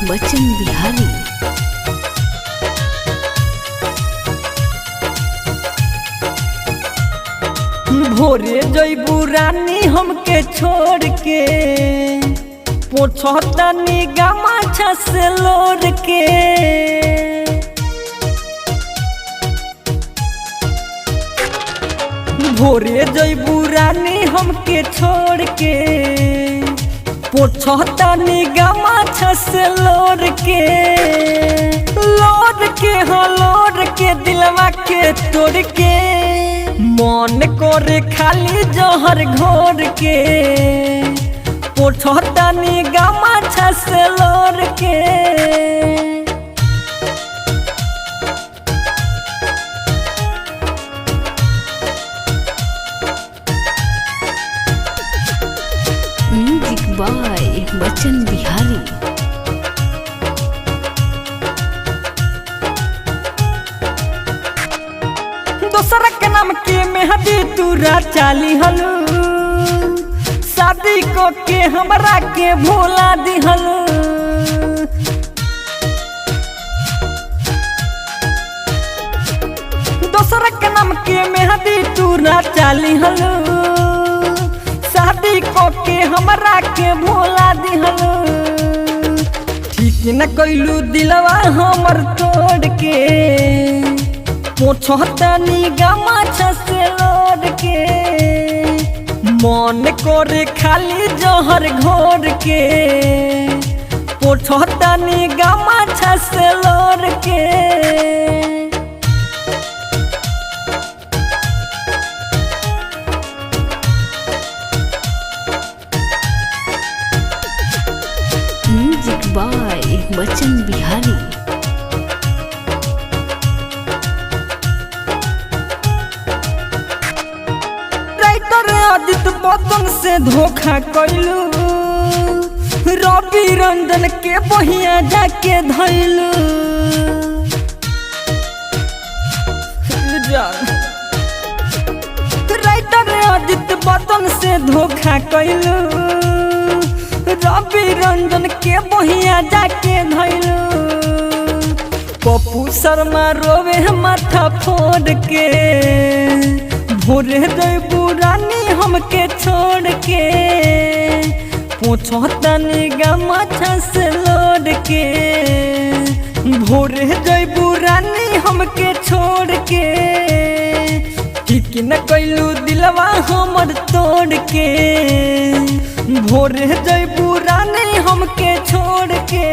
बच्चन बिहारी। भोरे जइबू रानी हमके छोड़ के, पोछतानी गमाछा से लोर के। भोरे जइबू रानी हमके छोड़ के, पोछतानी गमाछा से लोर के। लोर के हाँ लोर के दिलवा के तोड़ के, मन करे खाली जहर घोर के। पोछतानी गमाछा से लोर के। म्यूजिक बाय बच्चन बिहारी। दोसरा के नाम के मेहदी तूरा चाली हलू, शादी को के हमरा के भोला दिहलू। दोसरा के नाम के मेहदी तूरा चाली हलू, शादी को के हमरा के भोला दिहलू। ठीक न कैलू दिलवा हमर तोड़ के, पोछतानी गमाछा से लोर के। मन करे खाली जहर घोर के, पोछतानी गमाछा से लोर के। म्यूजिक बाय बच्चन बिहारी। आदित्य बदन से धोखा कैलू, रवि रंजन के बहिया जाके धैलू। राइटर आदित्य बदन से धोखा कैलू, रवि रंजन के बहिया जाके धैलू। पप्पू शर्मा रोवे माथा फोड़ के, भोरे जइबू रानी हमके छोड़ के। पोछतानी गमाछा से लोर के, भोरे जइबू रानी हमके छोड़ के। ठीक न कैलू दिलवा हमर तोड़ के, भोरे जइबू रानी हमके छोड़ के।